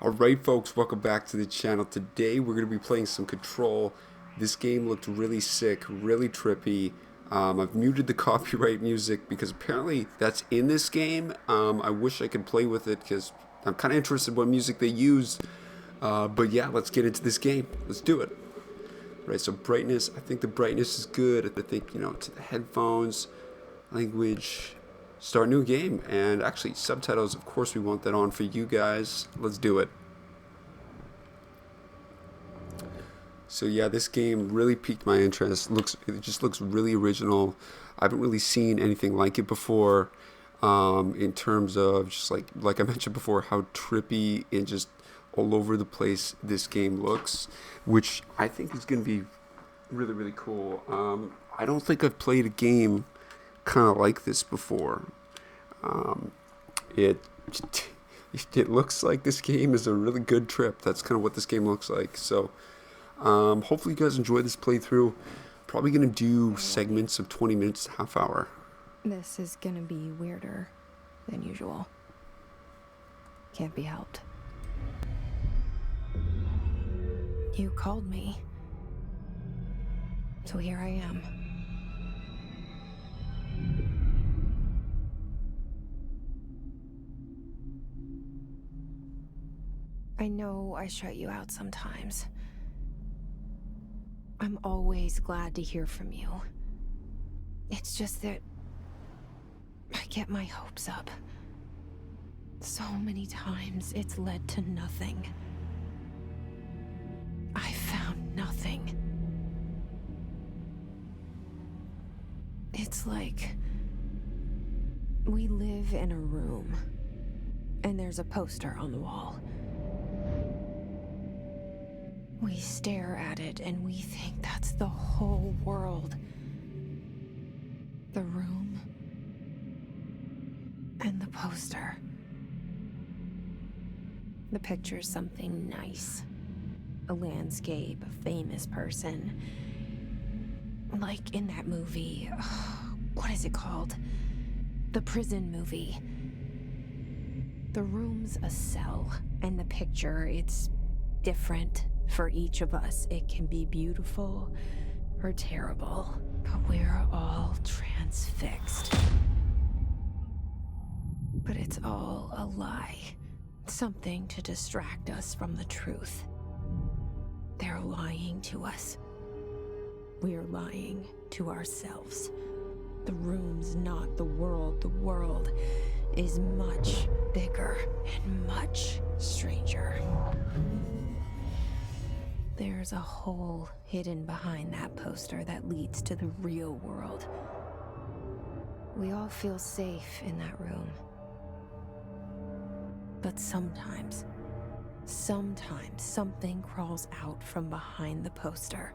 Alright folks, welcome back to the channel. Today we're going to be playing some Control. This game looked really sick, really trippy. I've muted the copyright music because apparently that's in this game. I wish I could play with it because I'm kind of interested what music they use. But yeah, let's get into this game. Let's do it. Right, so brightness, I think the brightness is good. I think, to the headphones, language, start new game, and actually subtitles, of course we want that on for you guys. Let's do it. So yeah, this game really piqued my interest. It just looks really original. I haven't really seen anything like it before, in terms of just like I mentioned before, how trippy and just all over the place this game looks, which I think is going to be really, really cool. I don't think I've played a game kind of like this before. It looks like this game is a really good trip. That's kind of what this game looks like. So hopefully you guys enjoy this playthrough. Probably going to do segments of 20 minutes, half hour. This is gonna be weirder than usual. Can't be helped. You called me. So here I am. I know I shut you out sometimes. I'm always glad to hear from you. It's just that I get my hopes up. So many times it's led to nothing. I found nothing. It's like we live in a room and there's a poster on the wall. We stare at it and we think that's the whole world. The room and the poster. The picture's something nice. A landscape, a famous person. Like in that movie, what is it called? The prison movie. The room's a cell, and the picture, it's different for each of us. It can be beautiful or terrible, but we're all transfixed. But it's all a lie. Something to distract us from the truth. They're lying to us. We're lying to ourselves. The room's not the world. The world is much bigger and much stranger. There's a hole hidden behind that poster that leads to the real world. We all feel safe in that room. But sometimes something crawls out from behind the poster.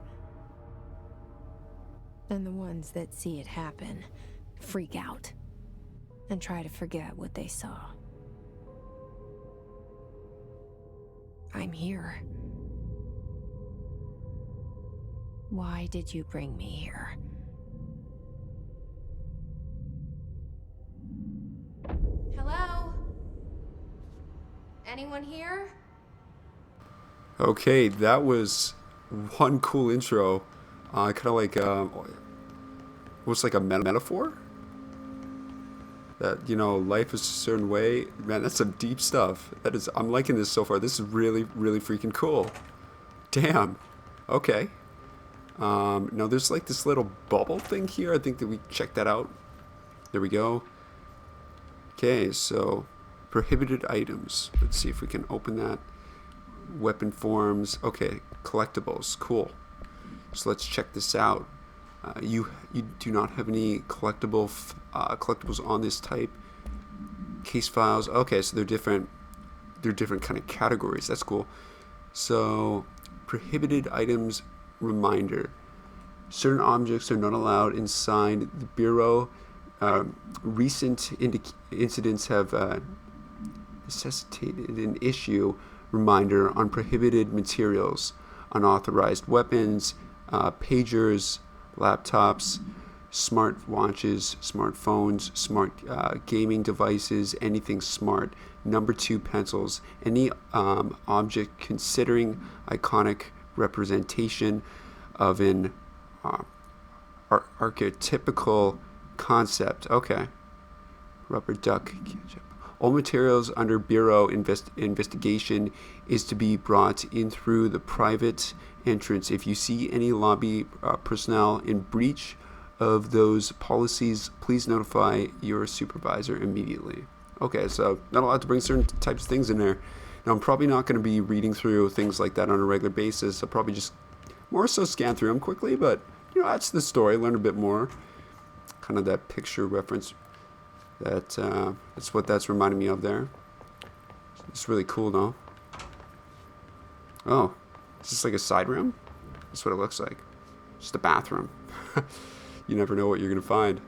And the ones that see it happen freak out and try to forget what they saw. I'm here. Why did you bring me here? Hello? Anyone here? Okay, that was one cool intro. Kind of like, was like a metaphor? That, life is a certain way. Man, that's some deep stuff. I'm liking this so far. This is really, really freaking cool. Damn. Okay. Now there's like this little bubble thing here. I think that we check that out. There we go. Okay, so prohibited items. Let's see if we can open that. Weapon forms. Okay, collectibles. Cool. So let's check this out. You do not have any collectibles on this type. Case files. Okay, so they're different. They're different kind of categories. That's cool. So prohibited items reminder. Certain objects are not allowed inside the bureau. Recent incidents have necessitated an issue reminder on prohibited materials, unauthorized weapons, pagers, laptops, smart watches, smartphones, smart gaming devices, anything smart. Number 2, pencils. Any object considering iconic representation of an archetypical concept. Okay. Rubber duck ketchup. All materials under Bureau investigation is to be brought in through the private entrance. If you see any lobby personnel in breach of those policies, please notify your supervisor immediately. Okay, so not allowed to bring certain types of things in there. Now, I'm probably not going to be reading through things like that on a regular basis. I'll probably just more so scan through them quickly, but that's the story. Learn a bit more. Kind of that picture reference. That's what that's reminding me of there. It's really cool, though. Oh, is this like a side room? That's what it looks like. Just a bathroom. You never know what you're gonna find.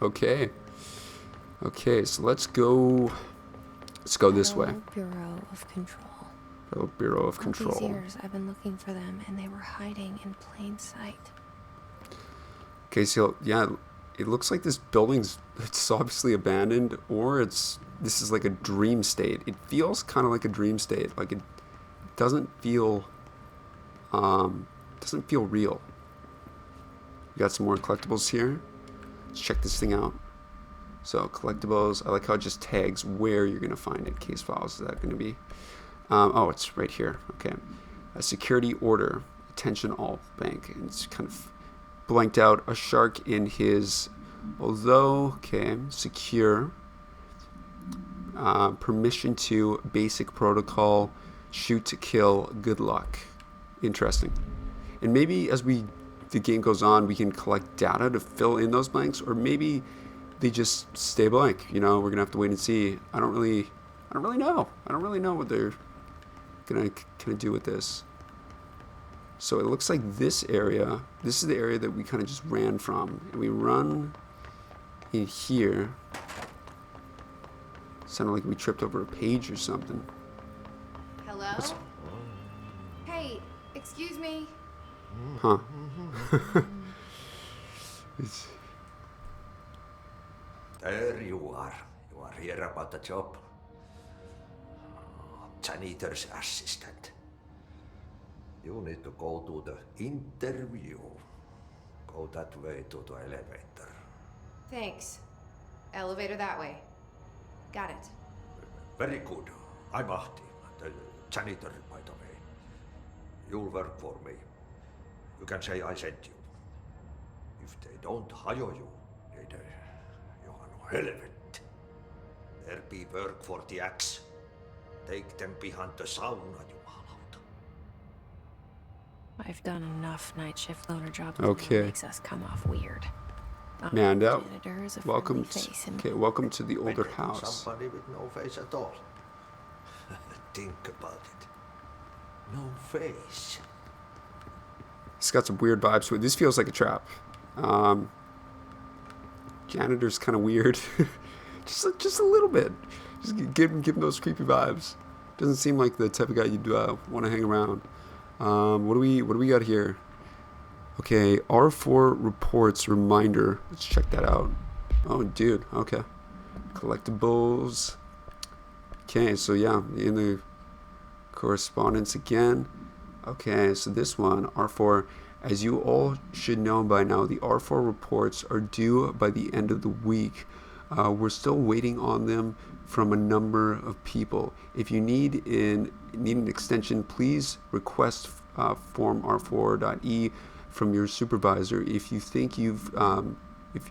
Okay, so let's go this way. Bureau of Control. Bureau of Control. All these years I've been looking for them, and they were hiding in plain sight. Okay, so yeah, it looks like this building's it's obviously abandoned, or this is like a dream state. It feels kind of like a dream state. Like it doesn't feel real. We got some more collectibles here. Let's check this thing out. So collectibles, I like how it just tags where you're gonna find it. Case files, is that gonna be? Oh, it's right here. Okay. A security order. Attention all bank. And it's kind of blanked out. A shark in his, although, okay, secure. Permission to basic protocol. Shoot to kill. Good luck. Interesting. And maybe as the game goes on, we can collect data to fill in those blanks, or maybe they just stay blank. We're gonna have to wait and see. I don't really know. I don't really know what they're gonna do with this. So it looks like this area. This is the area that we kind of just ran from, and we run in here. Sounded like we tripped over a page or something. Hello? Hey, excuse me. Huh. There you are. You are here about the job. Janitor's assistant. You need to go to the interview. Go that way to the elevator. Thanks. Elevator that way. Got it. Very good. I'm Ahti, the janitor, by the way. You'll work for me. You can say I sent you. If they don't hire you, you are no helvet. There be work for the axe. Take them behind the sauna, jumalauta. I've done enough night shift loaner jobs. Okay. That makes us come off weird. Mando, Janitor is a welcome. friendly face and Welcome to the older house. Somebody with no face at all. Think about it. No face. It's got some weird vibes to it. This feels like a trap. Janitor's kind of weird. just a little bit. Just give him those creepy vibes. Doesn't seem like the type of guy you'd want to hang around. What do we got here? Okay, R4 reports reminder. Let's check that out. Oh, dude. Okay. Collectibles. Okay, so yeah, in the correspondence again. Okay, so this one, R4. As you all should know by now, the R4 reports are due by the end of the week. We're still waiting on them from a number of people. If you need an extension, please request form R4.E from your supervisor. If you think if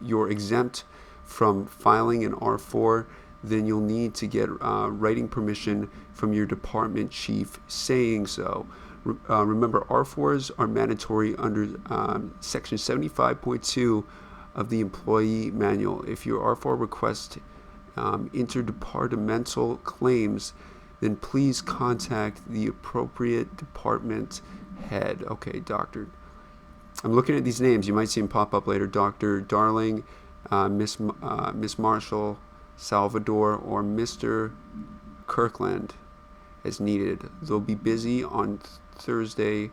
you're exempt from filing an R4, then you'll need to get writing permission from your department chief saying so. Remember, R4s are mandatory under Section 75.2 of the Employee Manual. If your R4 request interdepartmental claims, then please contact the appropriate department head. Okay, Dr. I'm looking at these names. You might see them pop up later. Dr. Darling, Miss Marshall, Salvador, or Mr. Kirkland as needed. They'll be busy on Thursday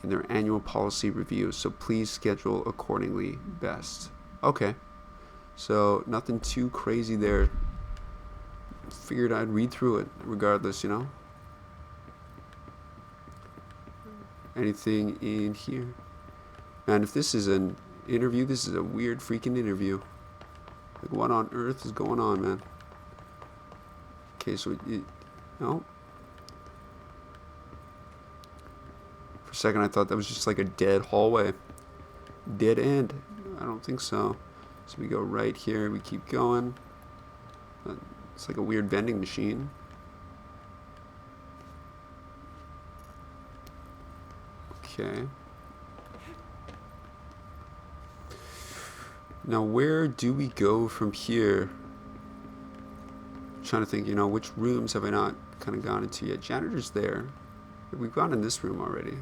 in their annual policy review, so please schedule accordingly best. Okay. So nothing too crazy there. Figured I'd read through it regardless, you know. Anything in here? Man, if this is an interview, this is a weird freaking interview. Like, what on earth is going on, man? Okay, so no. For a second, I thought that was just like a dead hallway. Dead end. I don't think so. So we go right here. We keep going. It's like a weird vending machine. Okay. Now, where do we go from here? I'm trying to think, you know, which rooms have I not kind of gone into yet? Janitor's there. We've gone in this room already.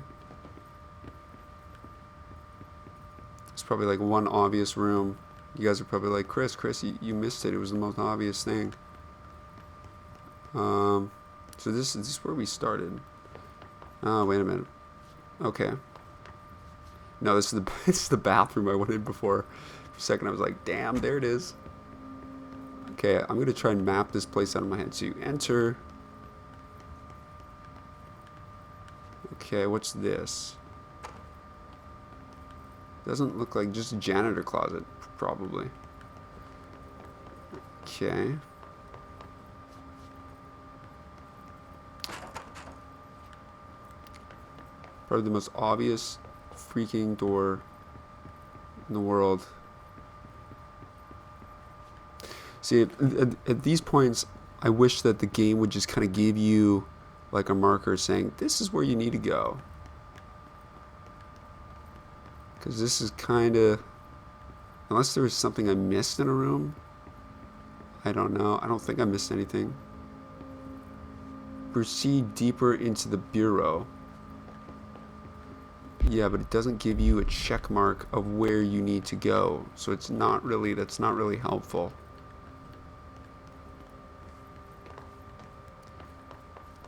It's probably like one obvious room. You guys are probably like, Chris, you missed it. It was the most obvious thing. So this is where we started. Oh, wait a minute. Okay. No, this is the bathroom I went in before. For a second, I was like, damn, there it is. Okay, I'm going to try and map this place out of my head. So you enter. Okay, what's this? Doesn't look like just a janitor closet, probably. Okay. Probably the most obvious freaking door in the world. See, at these points, I wish that the game would just kind of give you like a marker saying, this is where you need to go. Because this is kind of, unless there was something I missed in a room, I don't know. I don't think I missed anything. Proceed deeper into the bureau. Yeah, but it doesn't give you a check mark of where you need to go. So it's not really, that's not really helpful.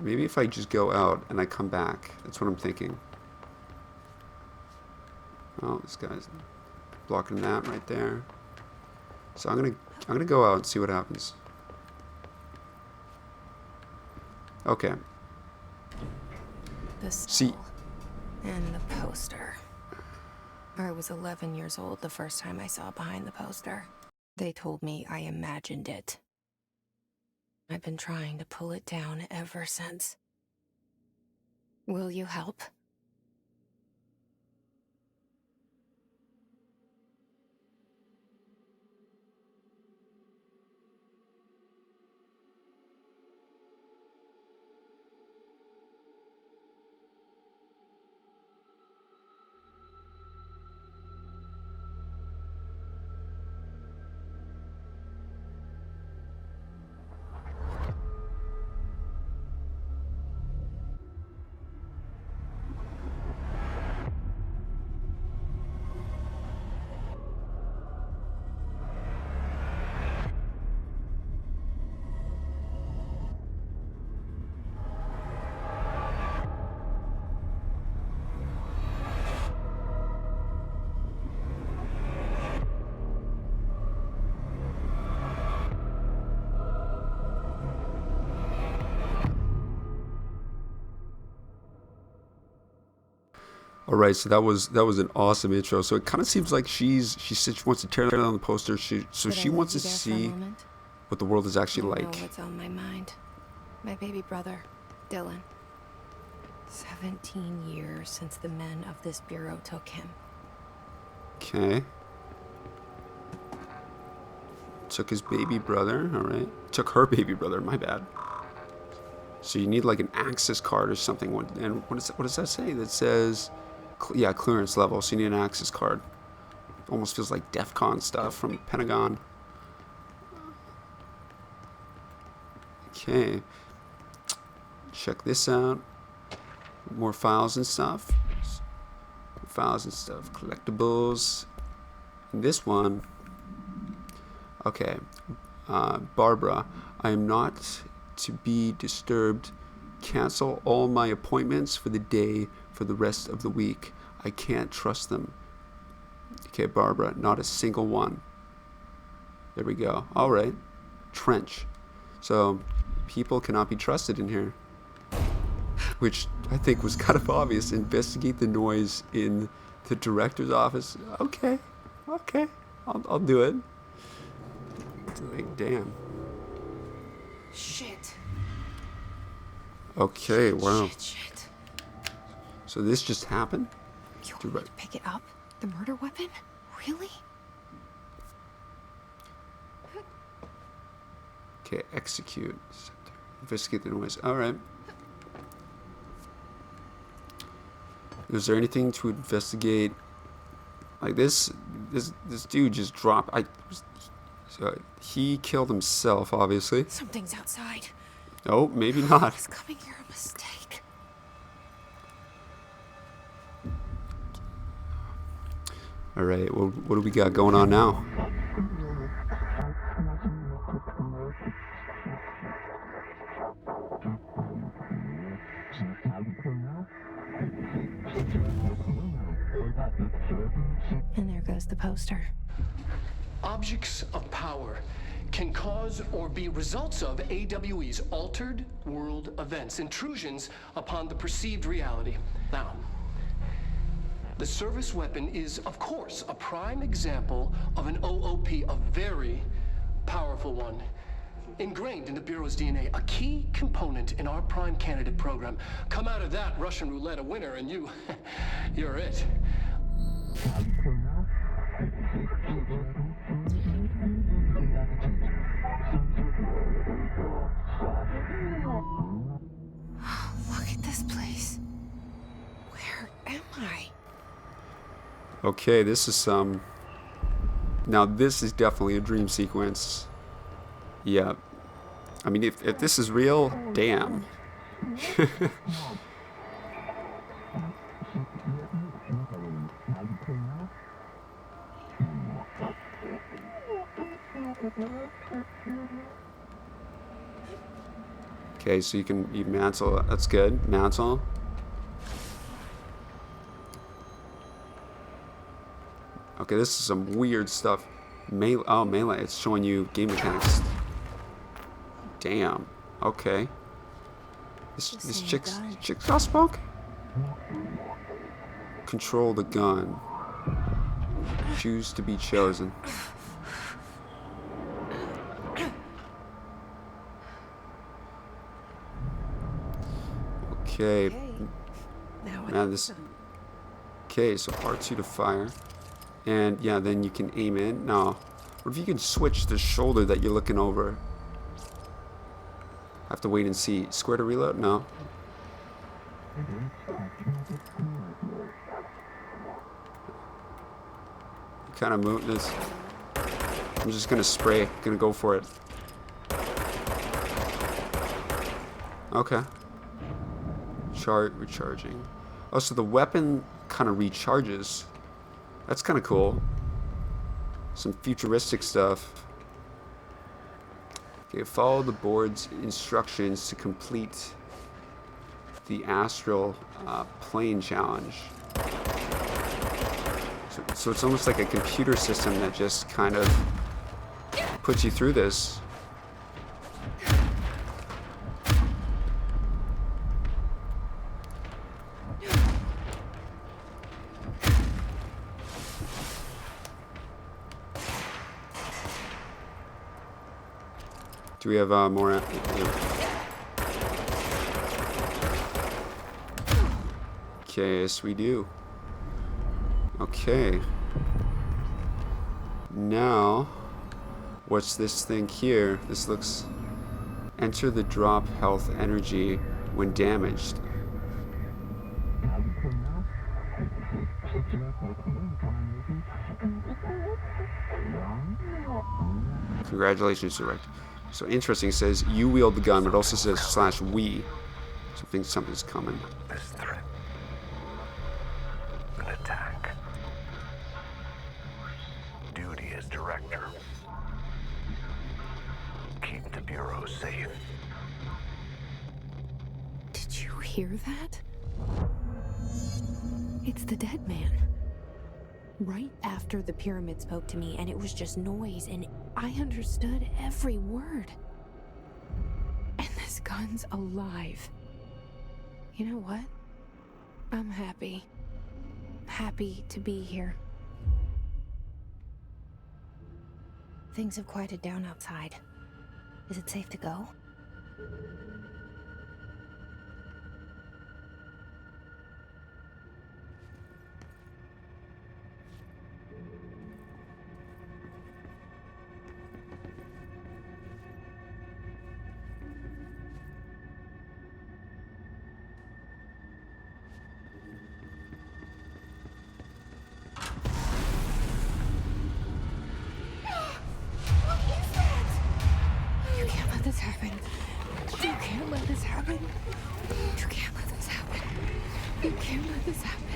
Maybe if I just go out and I come back. That's what I'm thinking. Oh, this guy's blocking that right there. So I'm gonna go out and see what happens. Okay. The See. skull and the poster. I was 11 years old the first time I saw behind the poster. They told me I imagined it. I've been trying to pull it down ever since. Will you help? All right, so that was an awesome intro. So it kind of seems like she said she wants to tear down the poster. She wants to see what the world is actually I like. know what's on my mind. My baby brother, Dylan. 17 years since the men of this bureau took him. Okay. Took his baby brother. All right. Took her baby brother. My bad. So you need like an access card or something. And what does that say? That says, yeah, clearance level. So you need an access card. Almost feels like DEF CON stuff from Pentagon. Okay. Check this out. More files and stuff. Collectibles. And this one. Okay. Barbara, I am not to be disturbed. Cancel all my appointments for the day for the rest of the week. I can't trust them. Okay, Barbara, not a single one. There we go. All right. Trench. So, people cannot be trusted in here. Which I think was kind of obvious. Investigate the noise in the director's office. Okay. I'll do it. Like, damn. Shit. Okay, wow. Shit. So this just happened? You want me to pick it up? The murder weapon? Really? Okay, execute. Investigate the noise. Alright. Is there anything to investigate? Like this dude just dropped. So he killed himself, obviously. Something's outside. Oh, maybe not. It's coming here a mistake. Alright, well, what do we got going on now? And there goes the poster. Objects of power can cause or be results of AWE's altered world events, intrusions upon the perceived reality. Now, the service weapon is, of course, a prime example of an OOP, a very powerful one. Ingrained in the Bureau's DNA, a key component in our prime candidate program. Come out of that Russian roulette a winner and you're it. Look at this place. Where am I? Okay, this is some... Now this is definitely a dream sequence. Yeah. I mean, if this is real, damn. Okay, so you mantle. That's good. Mantle. Okay, this is some weird stuff. Melee. It's showing you game mechanics. Damn. Okay. This chick's got smoke. Control the gun. Choose to be chosen. Okay. Now Man, this. Okay, so R2 to fire. And yeah, then you can aim in. Now, what if you can switch the shoulder that you're looking over? Have to wait and see. Square to reload? No. Kind of move this. I'm just gonna spray. Gonna go for it. Okay. Recharging. Oh, so the weapon kind of recharges. That's kind of cool. Some futuristic stuff. Okay, follow the board's instructions to complete the astral plane challenge. So it's almost like a computer system that just kind of puts you through this. Do we have more? Okay, yes we do. Okay. Now, what's this thing here? This looks... Enter the drop health energy when damaged. Congratulations, Director. So interesting, it says you wield the gun, but it also says /we. So I think something's coming. This threat. An attack. Duty as director. Keep the Bureau safe. Did you hear that? It's the dead man. Right after the pyramid spoke to me, and it was just noise, and I understood every word. And this gun's alive. You know what? I'm happy. Happy to be here. Things have quieted down outside. Is it safe to go? You can't let this happen. You can't let this happen. You can't let this happen. You can't let this happen.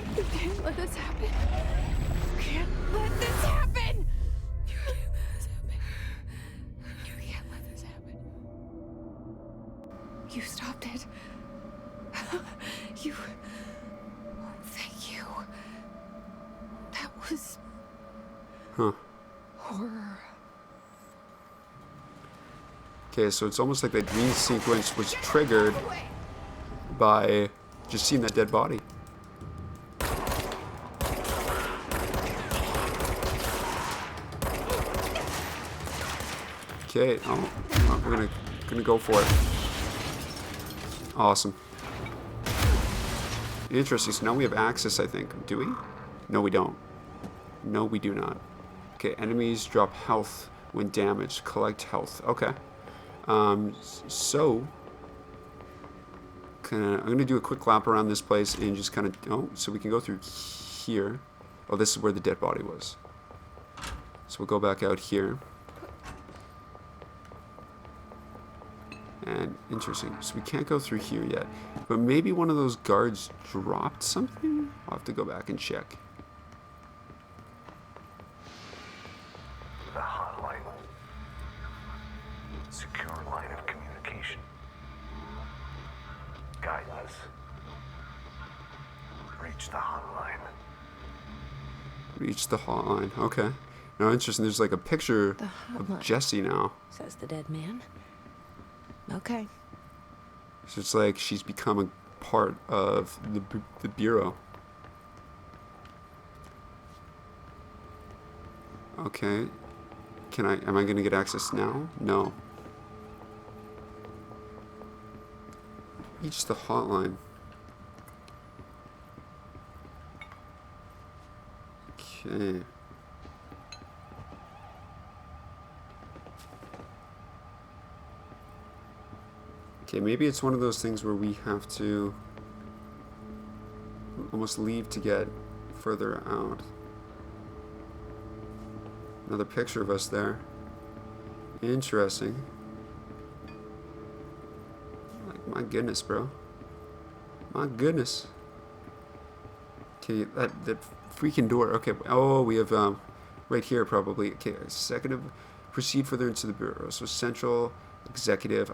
You can't let this happen. You can't let this happen. You can't let this happen. You can't let this happen. You stopped it. You. Oh, thank you. That was. Huh. Horror. Okay, so it's almost like that dream sequence was triggered by just seeing that dead body. Okay, we're gonna go for it. Awesome. Interesting. So now we have access, I think. Do we? No, we don't. No, we do not. Okay, enemies drop health when damaged. Collect health. Okay. So I'm gonna do a quick lap around this place and just kind of so we can go through here. Oh, this is where the dead body was. So we'll go back out here. And interesting. So we can't go through here yet, but maybe one of those guards dropped something. I'll have to go back and check. The hotline. Secure line of communication. Guidance. Reach the hotline. Reach the hotline. Okay. Now, interesting. There's like a picture of Jesse now. Says the dead man. Okay. So it's like she's become a part of the bureau. Okay. Am I gonna get access now? No. Reach the hotline. Okay. Okay, maybe it's one of those things where we have to almost leave to get further out. Another picture of us there. Interesting. Like, my goodness, bro. My goodness. Okay, that freaking door. Okay, oh, we have right here probably. Okay, executive. Proceed further into the bureau. So central, executive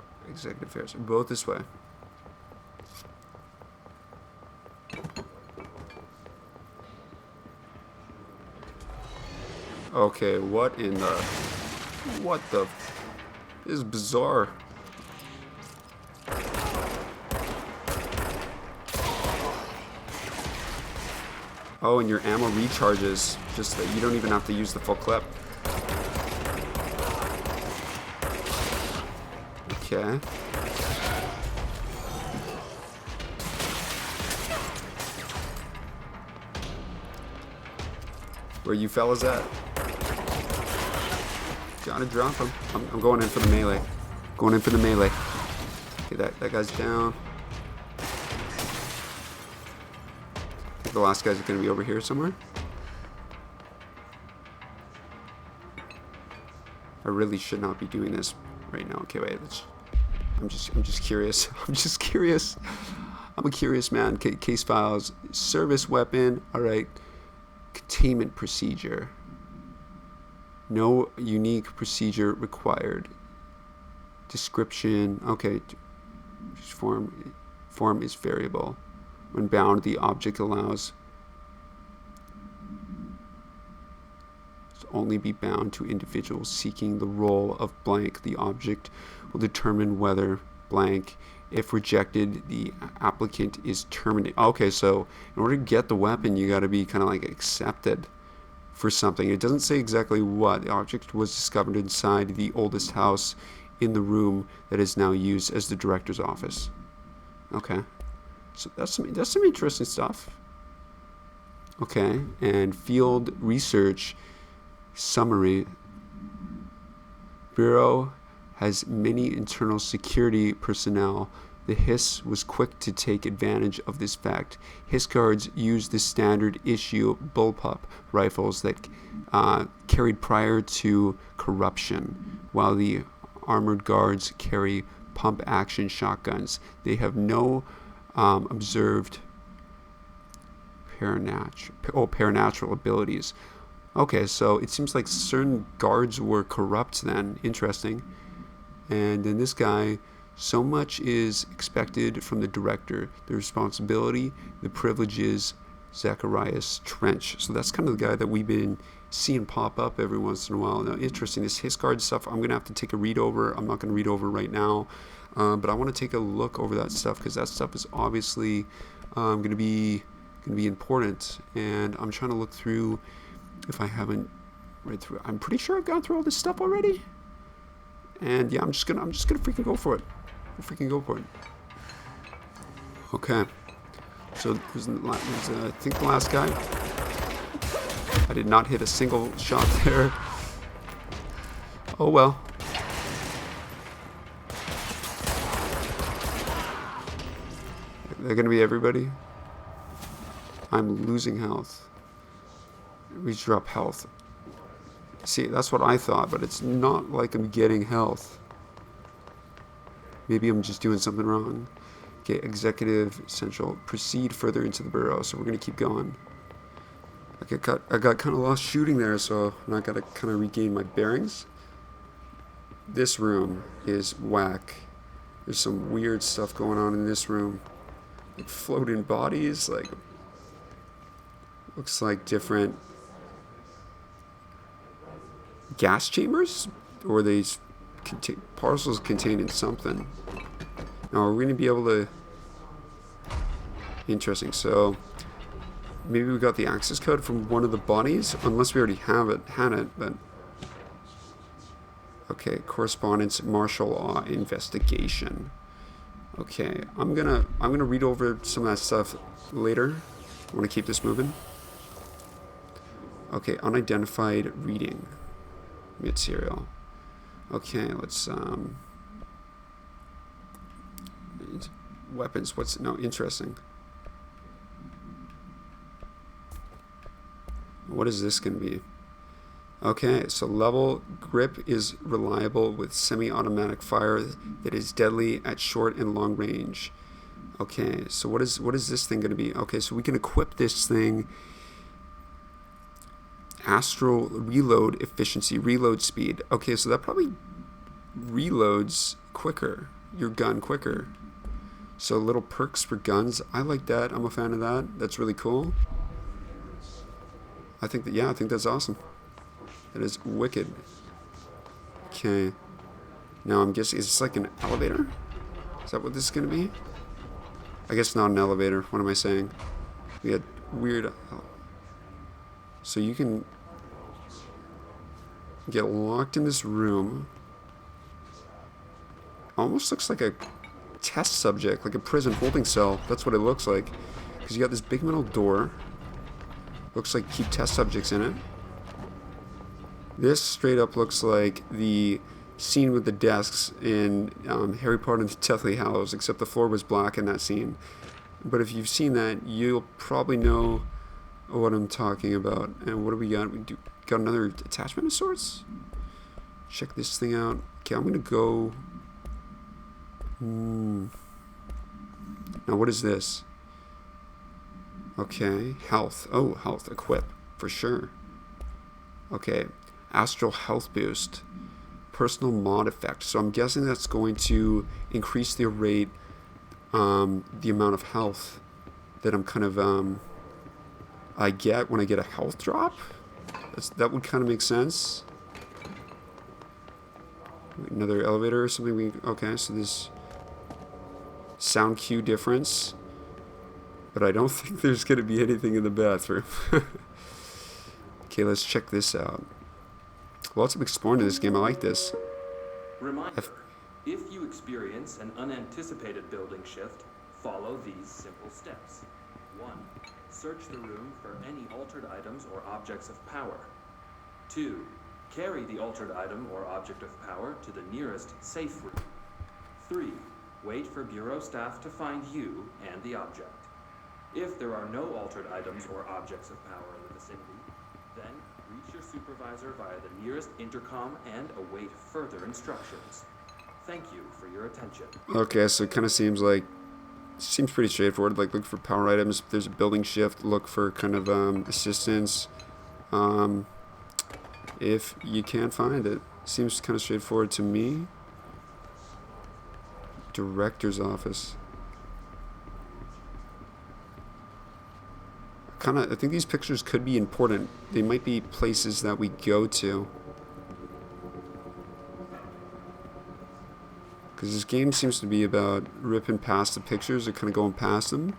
affairs. Both this way. Okay, what the? This is bizarre. Oh, and your ammo recharges, just that you don't even have to use the full clip. Okay. Where you fellas at? Gotta drop him. I'm going in for the melee. Going in for the melee. Okay, that guy's down. I think the last guy's gonna be over here somewhere. I really should not be doing this right now. Okay, wait. I'm just curious. I'm just curious. I'm a curious man. Case files, service weapon. All right. Containment procedure. No unique procedure required. Description. Okay. Form is variable. When bound, the object allows to only be bound to individuals seeking the role of blank. The object will determine whether blank. If rejected, the applicant is terminated. Okay, so in order to get the weapon, you got to be kind of like accepted for something. It doesn't say exactly what. The object was discovered inside the oldest house in the room that is now used as the director's office. Okay, so that's some interesting stuff. Okay, and field research summary. Bureau has many internal security personnel. The Hiss was quick to take advantage of this fact. Hiss guards used the standard issue bullpup rifles that carried prior to corruption, while the armored guards carry pump action shotguns. They have no observed paranatural abilities. Okay, so it seems like certain guards were corrupt then. Interesting. And then this guy, so much is expected from the director. The responsibility, the privileges, Zacharias Trench. So that's kind of the guy that we've been seeing pop up every once in a while. Now, interesting, this Hiss guard stuff, I'm going to have to take a read over. I'm not going to read over right now. But I want to take a look over that stuff because that stuff is obviously going to be important. And I'm trying to look through if I haven't read through. I'm pretty sure I've gone through all this stuff already. And yeah, I'm just gonna freaking go for it. Freaking go for it. Okay. So there's I think the last guy. I did not hit a single shot there. Oh well. They're gonna be everybody. I'm losing health. We drop health. See, that's what I thought, but it's not like I'm getting health. Maybe I'm just doing something wrong. Okay, executive essential. Proceed further into the burrow. So we're gonna keep going. I got kind of lost shooting there, so now I gotta kind of regain my bearings. This room is whack. There's some weird stuff going on in this room. Like floating bodies, like looks like different gas chambers, or these parcels containing something. Now we're going to be able to. Interesting. So maybe we got the access code from one of the bodies, unless we already had it. But okay, correspondence, martial law, investigation. Okay, I'm gonna read over some of that stuff later. I want to keep this moving. Okay, unidentified reading. Mid-serial. Okay, let's weapons. What's no interesting? What is this going to be? Okay, so level grip is reliable with semi-automatic fire that is deadly at short and long range. Okay, so what is this thing going to be? Okay, so we can equip this thing. Astral reload efficiency, reload speed. Okay, so that probably reloads quicker, your gun quicker. So little perks for guns. I like that. I'm a fan of that. That's really cool. I think that's awesome. That is wicked. Okay. Now I'm guessing, is this like an elevator? Is that what this is going to be? I guess not an elevator. What am I saying? We had weird. So you can get locked in this room. Almost looks like a test subject, like a prison holding cell. That's what it looks like. Because you got this big metal door. Looks like keep test subjects in it. This straight up looks like the scene with the desks in Harry Potter and the Deathly Hallows, except the floor was black in that scene. But if you've seen that, you'll probably know what I'm talking about. And what do we got? Got another attachment of sorts? Check this thing out. Okay, I'm gonna go. Now what is this? Okay, health. Oh, health. Equip, for sure. Okay, astral health boost. Personal mod effect. So I'm guessing that's going to increase the rate, the amount of health that I'm kind of I get when I get a health drop. That would kind of make sense. Another elevator or something. Okay, so this sound cue difference, but I don't think there's gonna be anything in the bathroom. Okay, let's check this out. Lots of exploring to this game. I like this. Reminder, if you experience an unanticipated building shift, follow these simple steps. 1. Search the room for any altered items or objects of power. 2. Carry the altered item or object of power to the nearest safe room. 3. Wait for Bureau staff to find you and the object. If there are no altered items or objects of power in the vicinity, then reach your supervisor via the nearest intercom and await further instructions. Thank you for your attention. Okay, so it kind of seems pretty straightforward. Like, look for power items. If there's a building shift, look for kind of assistance. If you can't find it, seems kind of straightforward to me. Director's office. I think these pictures could be important. They might be places that we go to. Because this game seems to be about ripping past the pictures or kind of going past them.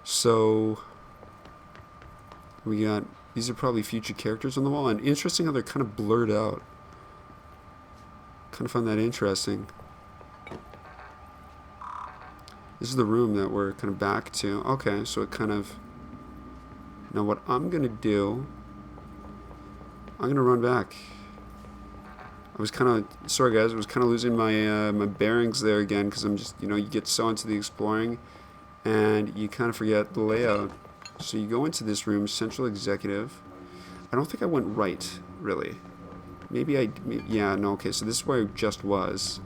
So we got, these are probably future characters on the wall. And interesting how they're kind of blurred out. Kind of find that interesting. This is the room that we're kind of back to. Okay, so it kind of... Now what I'm going to do... I'm going to run back. I was kind of... Sorry guys, I was kind of losing my my bearings there again, because I'm just, you know, you get so into the exploring and you kind of forget the layout. So you go into this room, Central Executive. I don't think I went right, really. Yeah, no, okay, so this is where I just was.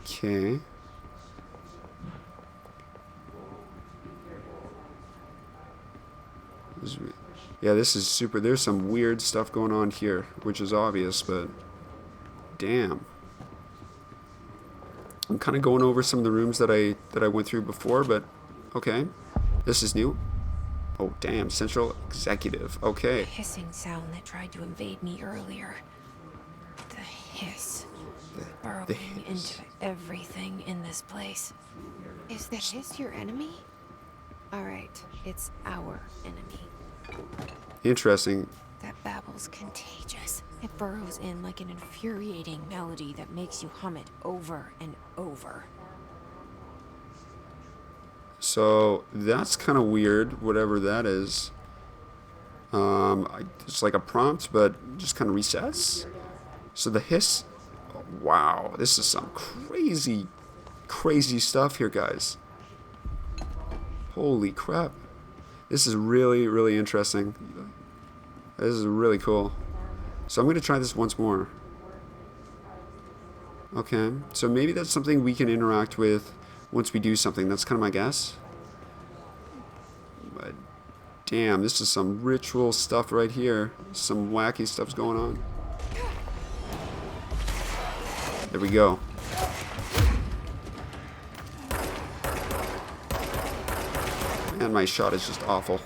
Okay. Yeah, this is super. There's some weird stuff going on here, which is obvious, but damn. I'm kind of going over some of the rooms that I went through before, but okay. This is new. Oh, damn. Central Executive. Okay. The hissing sound that tried to invade me earlier. The hiss. Burrowing into everything in this place. Is the hiss your enemy? Alright, it's our enemy. Interesting. That babble's contagious. It burrows in like an infuriating melody that makes you hum it over and over. So that's kind of weird, whatever that is. It's like a prompt, but just kind of resets. So the hiss. Oh, wow, this is some crazy, crazy stuff here, guys. Holy crap. This is really, really interesting. This is really cool. So I'm going to try this once more. Okay, so maybe that's something we can interact with once we do something. That's kind of my guess. But damn, this is some ritual stuff right here. Some wacky stuff's going on. There we go. Man, my shot is just awful.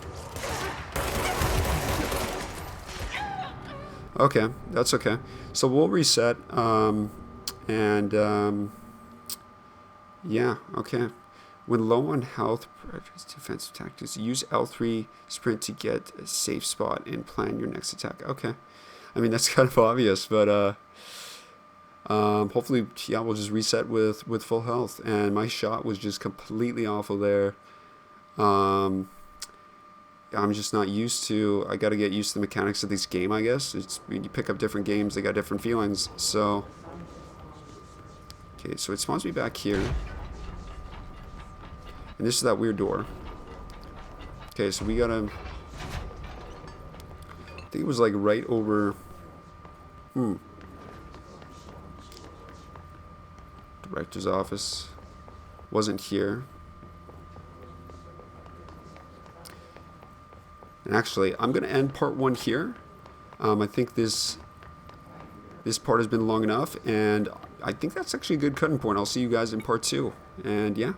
Okay, that's okay. So we'll reset. Yeah, okay. When low on health, defensive tactics, use L3 sprint to get a safe spot and plan your next attack. Okay. I mean, that's kind of obvious, but hopefully, yeah, we'll just reset with full health. And my shot was just completely awful there. I'm just not used to. I got to get used to the mechanics of this game, I guess. It's when you pick up different games, they got different feelings. So, okay, so it spawns me back here, and this is that weird door. Okay, so we gotta. I think it was like right over. Director's office wasn't here. And actually, I'm going to end part 1 here. I think this this part has been long enough, and I think that's actually a good cutting point. I'll see you guys in part 2. And yeah,